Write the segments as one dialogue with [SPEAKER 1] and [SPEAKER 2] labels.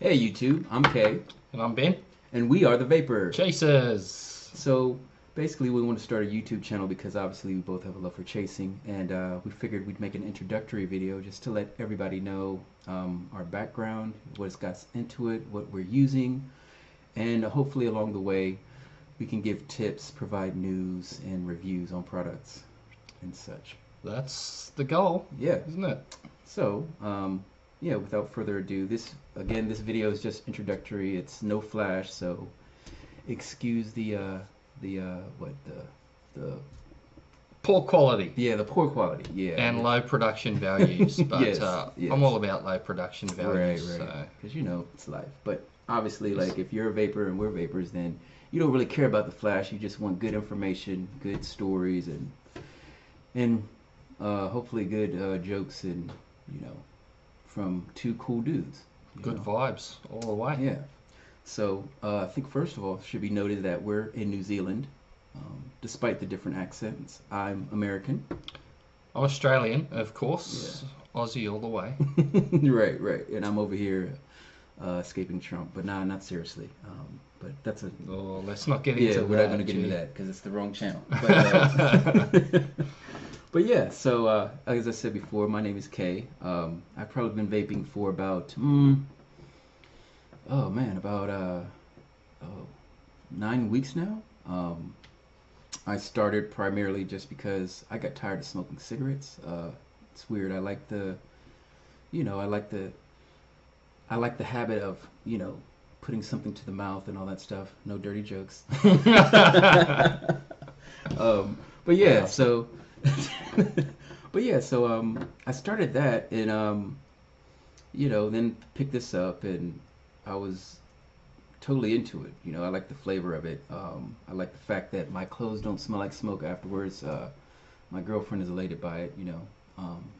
[SPEAKER 1] Hey YouTube, I'm Kay,
[SPEAKER 2] And I'm Ben.
[SPEAKER 1] and we are the Vaper.
[SPEAKER 2] Chasers.
[SPEAKER 1] So basically, we want to start a YouTube channel because obviously we both have a love for chasing, and we figured we'd make an introductory video just to let everybody know our background, what's got us into it, what we're using, and hopefully along the way we can give tips, provide news, and reviews on products and such.
[SPEAKER 2] That's the goal,
[SPEAKER 1] Yeah.
[SPEAKER 2] isn't it?
[SPEAKER 1] So, yeah, without further ado, this video is just introductory. It's no flash, so excuse the
[SPEAKER 2] Poor quality
[SPEAKER 1] yeah, the poor quality. Yeah.
[SPEAKER 2] and low production values, but
[SPEAKER 1] Yes, yes.
[SPEAKER 2] I'm all about low production values.
[SPEAKER 1] Right, right.
[SPEAKER 2] So.
[SPEAKER 1] Because it's life. But obviously, like if you're a vapor and we're vapors, then you don't really care about the flash. You just want good information, good stories, and hopefully good jokes and from two cool dudes.
[SPEAKER 2] Good vibes all the way.
[SPEAKER 1] Yeah. So I think first of all, it should be noted that we're in New Zealand, despite the different accents. I'm American.
[SPEAKER 2] I'm Australian, of course. Yeah. Aussie all the way.
[SPEAKER 1] Right, right. And I'm over here escaping Trump, but nah, not seriously. But that's a.
[SPEAKER 2] Oh, let's not get into that.
[SPEAKER 1] Yeah, we're not going to get into that because it's the wrong channel. But, but yeah, so as I said before, my name is Kay. I've probably been vaping for about, about 9 weeks now. I started primarily just because I got tired of smoking cigarettes. It's weird. I like the habit of, putting something to the mouth and all that stuff. No dirty jokes. But yeah, so. I started that and then picked this up and I was totally into it. I like the flavor of it. I like the fact that my clothes don't smell like smoke afterwards. My girlfriend is elated by it,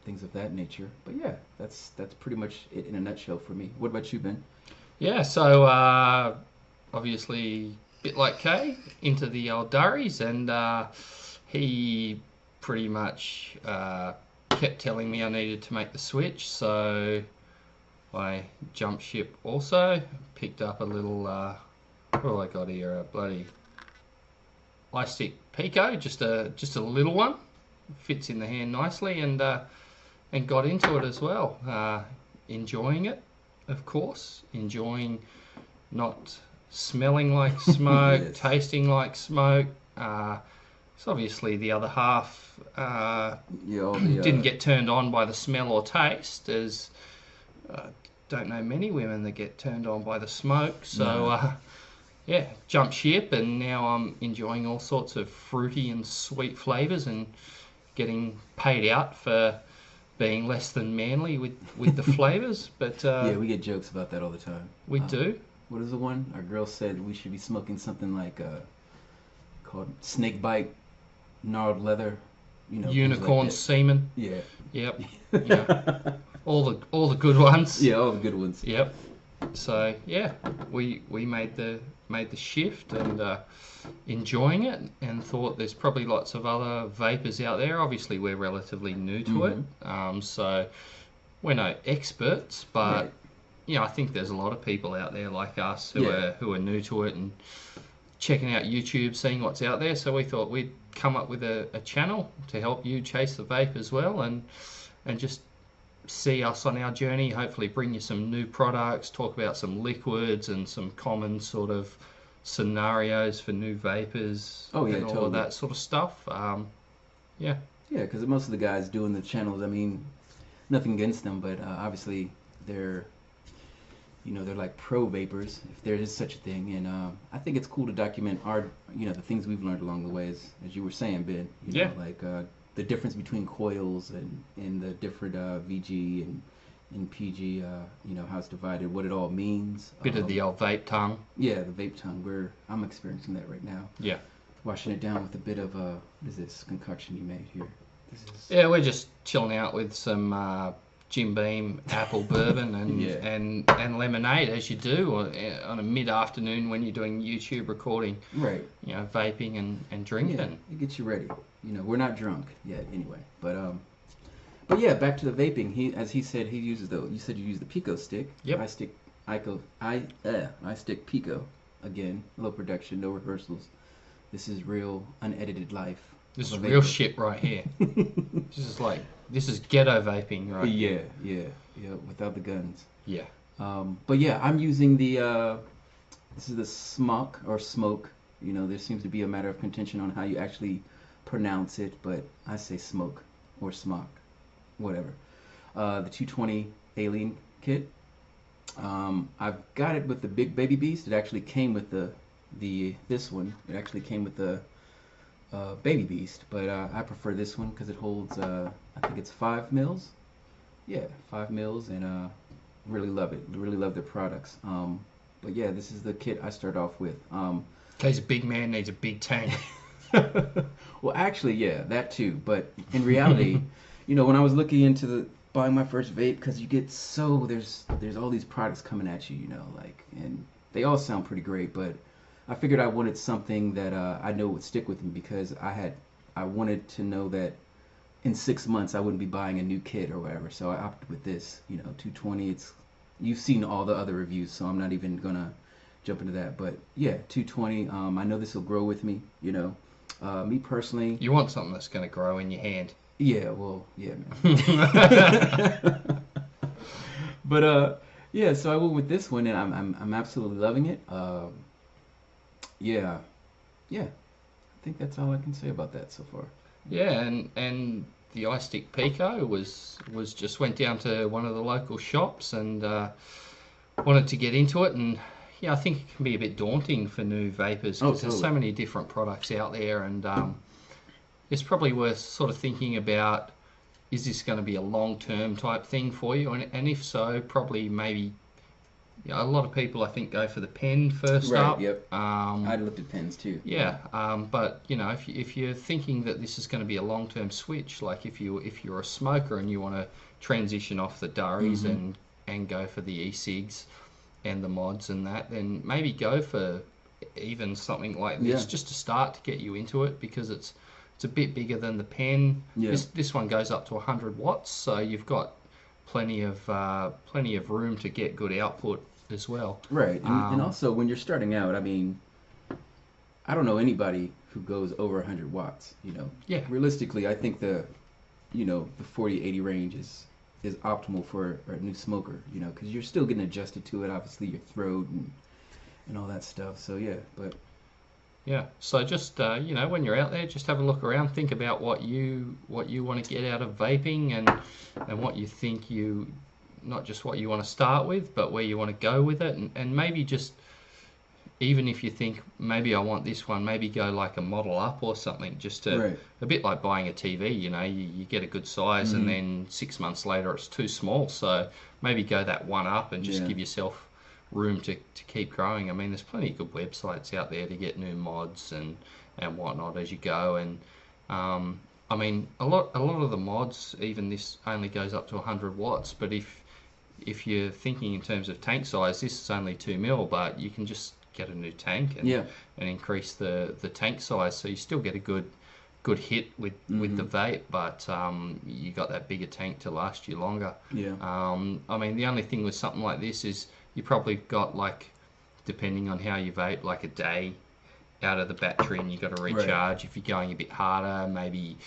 [SPEAKER 1] things of that nature. But yeah, that's pretty much it in a nutshell for me. What about you, Ben?
[SPEAKER 2] Yeah, so obviously a bit like Kay, into the old durries, and he pretty much kept telling me I needed to make the switch, so I jumped ship also, picked up a little, what have I got here, a bloody iStick Pico, just a little one, fits in the hand nicely, and got into it as well, enjoying it, of course, enjoying not smelling like smoke,
[SPEAKER 1] Yes.
[SPEAKER 2] tasting like smoke. So obviously the other half didn't get turned on by the smell or taste, as don't know many women that get turned on by the smoke. So yeah, jumped ship, and now I'm enjoying all sorts of fruity and sweet flavours and getting paid out for being less than manly with the flavours. But
[SPEAKER 1] yeah, we get jokes about that all the time.
[SPEAKER 2] We do.
[SPEAKER 1] What is the one? Our girl said we should be smoking something like called snake bite, gnarled leather,
[SPEAKER 2] unicorn
[SPEAKER 1] like
[SPEAKER 2] semen.
[SPEAKER 1] Yeah.
[SPEAKER 2] Yep. Yeah. All the good ones.
[SPEAKER 1] Yeah, all the good ones.
[SPEAKER 2] Yep. So yeah, we made the shift and enjoying it, and thought there's probably lots of other vapors out there. Obviously, we're relatively new to it, so we're no experts, but
[SPEAKER 1] Right.
[SPEAKER 2] I think there's a lot of people out there like us who are new to it and checking out YouTube, seeing what's out there. So we thought we'd come up with a channel to help you chase the vape as well, and just see us on our journey, hopefully bring you some new products, talk about some liquids and some common sort of scenarios for new vapors,
[SPEAKER 1] and all
[SPEAKER 2] totally. Of that sort of stuff. Yeah,
[SPEAKER 1] because most of the guys doing the channels, I mean, nothing against them, but obviously they're they're like pro vapors, if there is such a thing, and I think it's cool to document our the things we've learned along the way, as you were saying, Ben. Like the difference between coils and the different VG and PG, how it's divided, what it all means.
[SPEAKER 2] Bit of the old vape tongue.
[SPEAKER 1] Yeah, the vape tongue. I'm experiencing that right now.
[SPEAKER 2] Yeah.
[SPEAKER 1] Washing it down with a bit of what is this concoction you made here?
[SPEAKER 2] Yeah, we're just chilling out with some Jim Beam apple bourbon and lemonade, as you do on a mid-afternoon when you're doing YouTube recording.
[SPEAKER 1] Right.
[SPEAKER 2] Vaping and drinking.
[SPEAKER 1] Yeah, it gets you ready. We're not drunk yet anyway. But yeah, back to the vaping. As he said, he uses you said you use the Pico stick.
[SPEAKER 2] Yep.
[SPEAKER 1] iStick I stick Pico again. Low production, no rehearsals. This is real unedited life
[SPEAKER 2] This
[SPEAKER 1] of
[SPEAKER 2] is
[SPEAKER 1] a
[SPEAKER 2] real
[SPEAKER 1] vapor.
[SPEAKER 2] shit right here. This is ghetto vaping right
[SPEAKER 1] Yeah,
[SPEAKER 2] here.
[SPEAKER 1] yeah. Without the guns.
[SPEAKER 2] Yeah.
[SPEAKER 1] But yeah, I'm using the this is the smoke or smoke. You know, there seems to be a matter of contention on how you actually pronounce it, but I say smoke or smock, whatever. The 220 Alien kit. I've got it with the Big Baby Beast. It actually came with the this one. It actually came with the Baby Beast, but I prefer this one because it holds I think it's 5 mils. Yeah, 5 mils, and really love it. Really love their products. But yeah, this is the kit I start off with.
[SPEAKER 2] In case a big man needs a big tank.
[SPEAKER 1] Well, actually, yeah, that too. But in reality, when I was looking into the buying my first vape, because you get there's all these products coming at you, like, and they all sound pretty great. But I figured I wanted something that I know would stick with me because I wanted to know that in 6 months I wouldn't be buying a new kit or whatever. So I opted with this, 220. You've seen all the other reviews, so I'm not even gonna jump into that. But yeah, 220. I know this will grow with me. Me personally.
[SPEAKER 2] You want something that's going to grow in your hand.
[SPEAKER 1] Yeah, well, yeah, man. But yeah. So I went with this one, and I'm absolutely loving it. Yeah, yeah. I think that's all I can say about that so far.
[SPEAKER 2] Yeah, and the iStick Pico was just went down to one of the local shops and wanted to get into it, and yeah, I think it can be a bit daunting for new vapors
[SPEAKER 1] Oh,
[SPEAKER 2] because there's so
[SPEAKER 1] totally.
[SPEAKER 2] many different products out there, and it's probably worth sort of thinking about, is this going to be a long-term type thing for you, and if so, probably maybe, a lot of people I think go for the pen first
[SPEAKER 1] Right.
[SPEAKER 2] up.
[SPEAKER 1] Yep. I looked at pens too. Yeah.
[SPEAKER 2] Yeah, but if you're thinking that this is going to be a long-term switch, like if you're a smoker and you want to transition off the durries
[SPEAKER 1] Mm-hmm.
[SPEAKER 2] and go for the e-cigs and the mods and that, then maybe go for even something like
[SPEAKER 1] Yeah.
[SPEAKER 2] this just to start to get you into it, because it's a bit bigger than the pen.
[SPEAKER 1] Yeah.
[SPEAKER 2] This one goes up to 100 watts, so you've got plenty of room to get good output as well.
[SPEAKER 1] Right. And
[SPEAKER 2] Um,
[SPEAKER 1] also when you're starting out, I mean, I don't know anybody who goes over 100 watts.
[SPEAKER 2] yeah,
[SPEAKER 1] Realistically, I think the 40-80 range is optimal for a new smoker. Because you're still getting adjusted to it. Obviously, your throat and all that stuff. So yeah, but
[SPEAKER 2] Yeah. So just when you're out there, just have a look around, think about what you want to get out of vaping, and what you think not just what you want to start with, but where you want to go with it, and maybe just, even if you think maybe I want this one, maybe go like a model up or something, just to,
[SPEAKER 1] right.
[SPEAKER 2] a bit like buying a TV. You get a good size, and
[SPEAKER 1] Mm-hmm.
[SPEAKER 2] then 6 months later it's too small. So maybe go that one up and just
[SPEAKER 1] Yeah.
[SPEAKER 2] give yourself room to keep growing. I mean, there's plenty of good websites out there to get new mods and whatnot as you go. And I mean, a lot of the mods, even this only goes up to 100 watts. But if you're thinking in terms of tank size, this is only 2 mil, but you can just get a new tank
[SPEAKER 1] Yeah.
[SPEAKER 2] and increase the tank size, so you still get a good hit with the
[SPEAKER 1] Mm-hmm.
[SPEAKER 2] vape, but you got that bigger tank to last you longer.
[SPEAKER 1] Yeah.
[SPEAKER 2] I mean, the only thing with something like this is you probably got, like, depending on how you vape, like a day out of the battery, and you got to
[SPEAKER 1] Right.
[SPEAKER 2] recharge. If you're going a bit harder, maybe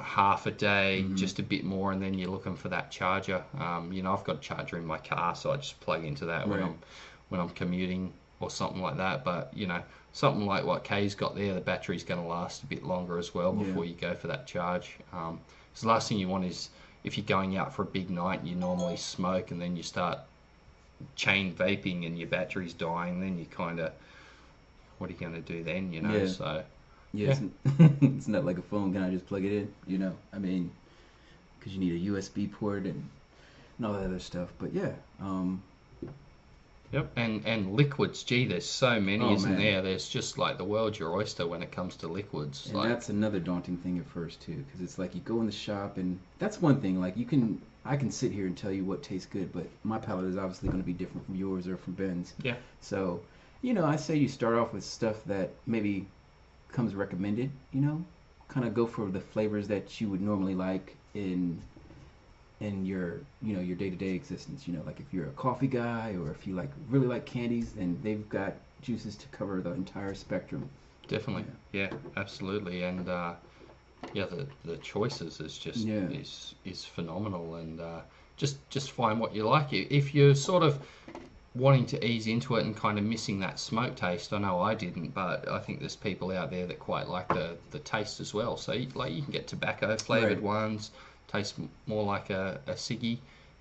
[SPEAKER 2] half a day,
[SPEAKER 1] Mm-hmm.
[SPEAKER 2] just a bit more, and then you're looking for that charger. I've got a charger in my car, so I just plug into that
[SPEAKER 1] Right.
[SPEAKER 2] when I'm commuting or something like that. But something like what Kay's got there, the battery's going to last a bit longer as well
[SPEAKER 1] Yeah.
[SPEAKER 2] before you go for that charge. So the last thing you want is, if you're going out for a big night and you normally smoke, and then you start chain vaping and your battery's dying, then you kind of, what are you going to do then?
[SPEAKER 1] Yeah.
[SPEAKER 2] So
[SPEAKER 1] Yeah.
[SPEAKER 2] yeah.
[SPEAKER 1] It's not like a phone. Can I just plug it in? I mean, because you need a USB port and all that other stuff. But yeah.
[SPEAKER 2] Yep, and liquids, gee, there's so many,
[SPEAKER 1] Oh,
[SPEAKER 2] isn't
[SPEAKER 1] man.
[SPEAKER 2] there? There's just like the world's your oyster when it comes to liquids.
[SPEAKER 1] And
[SPEAKER 2] Like,
[SPEAKER 1] that's another daunting thing at first too, because it's like you go in the shop, and that's one thing. Like I can sit here and tell you what tastes good, but my palate is obviously going to be different from yours or from Ben's.
[SPEAKER 2] yeah,
[SPEAKER 1] So, I say you start off with stuff that maybe comes recommended. Kind of go for the flavors that you would normally like in in your your day-to-day existence. Like if you're a coffee guy or if you really like candies, then they've got juices to cover the entire spectrum.
[SPEAKER 2] Definitely. Yeah, absolutely. And yeah, the choices is just
[SPEAKER 1] Yeah.
[SPEAKER 2] is phenomenal. And just find what you like. If you're sort of wanting to ease into it and kind of missing that smoke taste, I know I didn't, but I think there's people out there that quite like the taste as well. So you can get tobacco flavored
[SPEAKER 1] Right.
[SPEAKER 2] ones, taste more like a ciggy.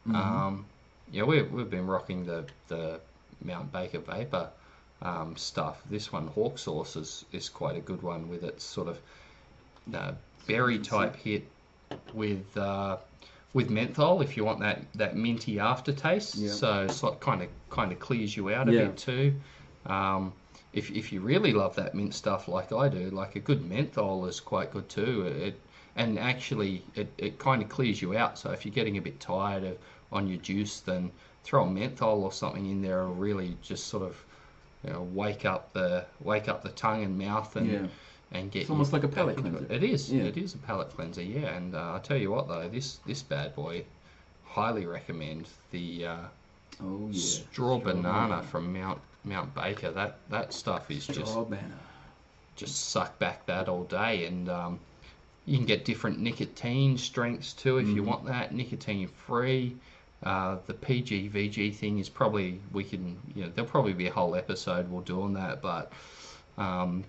[SPEAKER 1] Mm-hmm.
[SPEAKER 2] Yeah, we've been rocking the Mount Baker Vapor stuff. This one, Hawk Sauce, is quite a good one with its sort of berry type hit with menthol if you want that minty aftertaste.
[SPEAKER 1] Yeah.
[SPEAKER 2] So it's like kind of clears you out a
[SPEAKER 1] Yeah.
[SPEAKER 2] bit too. If you really love that mint stuff like I do, like a good menthol is quite good too. And actually it kind of clears you out. So if you're getting a bit tired on your juice, then throw a menthol or something in there. Will really just sort of wake up the tongue and mouth and get
[SPEAKER 1] It's almost like a
[SPEAKER 2] back
[SPEAKER 1] palate
[SPEAKER 2] into
[SPEAKER 1] cleanser.
[SPEAKER 2] it. It is.
[SPEAKER 1] Yeah.
[SPEAKER 2] It is a palate cleanser. Yeah. And I tell you what though, this bad boy, highly recommend the
[SPEAKER 1] Oh yeah.
[SPEAKER 2] straw banana from Mount Baker. That stuff is
[SPEAKER 1] Straw banana.
[SPEAKER 2] just suck back that all day. And you can get different nicotine strengths too if you want that, nicotine free. The PG VG thing is probably there'll probably be a whole episode we'll do on that, but when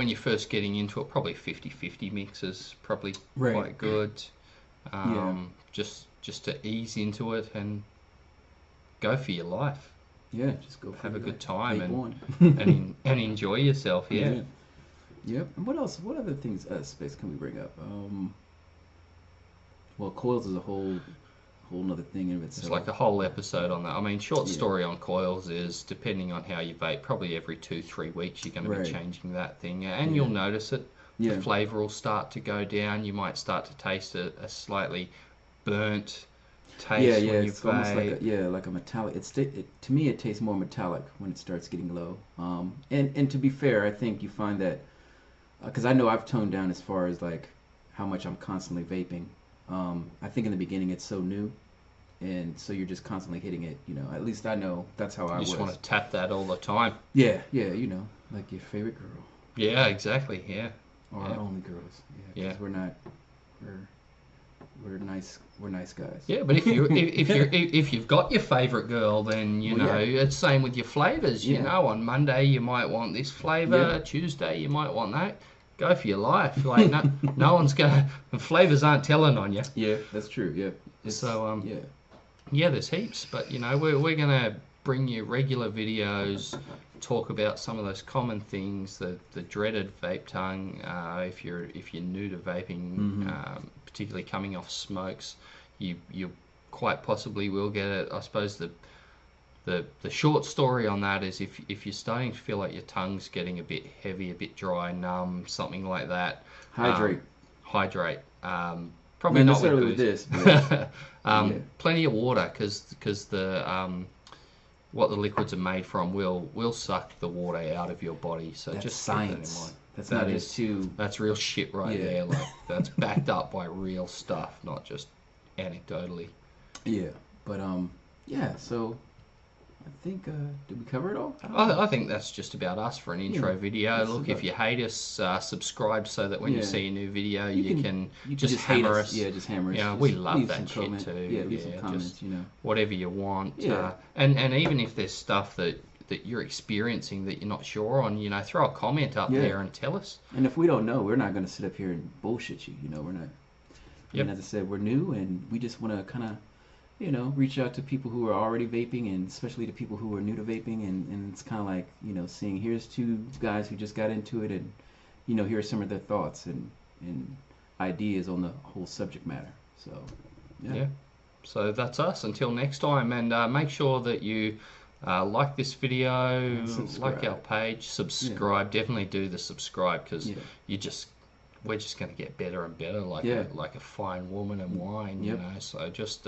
[SPEAKER 2] you're first getting into it, probably 50-50 mix is probably quite good. Just to ease into it and go for your life.
[SPEAKER 1] Yeah, just go
[SPEAKER 2] have a good
[SPEAKER 1] life.
[SPEAKER 2] time
[SPEAKER 1] Vape
[SPEAKER 2] and enjoy yourself. Yeah.
[SPEAKER 1] Yep. And what else? What other things? Space can we bring up? Well, coils is a whole nother thing in itself.
[SPEAKER 2] It's like a whole episode on that. I mean, short story on coils is, depending on how you vape, probably every 2-3 weeks you're going to be changing that thing, and you'll notice it. The flavour will start to go down. You might start to taste a slightly burnt taste when you
[SPEAKER 1] it's almost
[SPEAKER 2] vape.
[SPEAKER 1] like a metallic. To me, it tastes more metallic when it starts getting low. And to be fair, I think you find that because I know I've toned down as far as like how much I'm constantly vaping. I think in the beginning it's so new, and so you're just constantly hitting it. At least I know that's how I was.
[SPEAKER 2] You just want to tap that all the time.
[SPEAKER 1] Yeah, like your favorite girl.
[SPEAKER 2] Yeah, exactly. Yeah.
[SPEAKER 1] Or our only girls. Yeah. Because we're nice guys.
[SPEAKER 2] Yeah, but if you've got your favorite girl, then it's same with your flavors. On Monday you might want this flavor. Tuesday you might want that. Go for your life. Like no one's gonna. The flavors aren't telling on you.
[SPEAKER 1] Yeah, that's true. Yeah.
[SPEAKER 2] There's heaps, but we're gonna bring you regular videos, talk about some of those common things, the dreaded vape tongue. If you're new to vaping, particularly coming off smokes, you quite possibly will get it. I suppose the short story on that is if you're starting to feel like your tongue's getting a bit heavy, a bit dry, numb, something like that,
[SPEAKER 1] hydrate.
[SPEAKER 2] Probably not with
[SPEAKER 1] this.
[SPEAKER 2] Plenty of water, because the what the liquids are made from will suck the water out of your body. So
[SPEAKER 1] that's
[SPEAKER 2] just
[SPEAKER 1] science. That's not just too.
[SPEAKER 2] That's real shit right there. Like that's backed up by real stuff, not just anecdotally.
[SPEAKER 1] Yeah, but So I think did we cover it all?
[SPEAKER 2] I think that's just about us for an intro video. Look, if you hate us, subscribe so that when you see a new video, you can just hammer us.
[SPEAKER 1] Yeah, just hammer us.
[SPEAKER 2] We love that shit too.
[SPEAKER 1] Yeah, leave some comments.
[SPEAKER 2] Just whatever you want. Yeah. And even if there's stuff that you're experiencing that you're not sure on, throw a comment up there and tell us.
[SPEAKER 1] And if we don't know, we're not going to sit up here and bullshit you. We're not. And as I said, we're new, and we just want to kind of. Reach out to people who are already vaping, and especially to people who are new to vaping, and it's kind of like, seeing here's two guys who just got into it, and, here are some of their thoughts and ideas on the whole subject matter. So,
[SPEAKER 2] yeah. So that's us. Until next time, and make sure that you like this video, like our page, subscribe. Definitely do the subscribe, because we're just going to get better and better, like a fine woman and wine, So just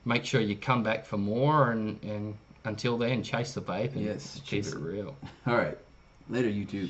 [SPEAKER 2] make sure you come back for more, and until then, chase the vape and keep it real.
[SPEAKER 1] All right. Later, YouTube.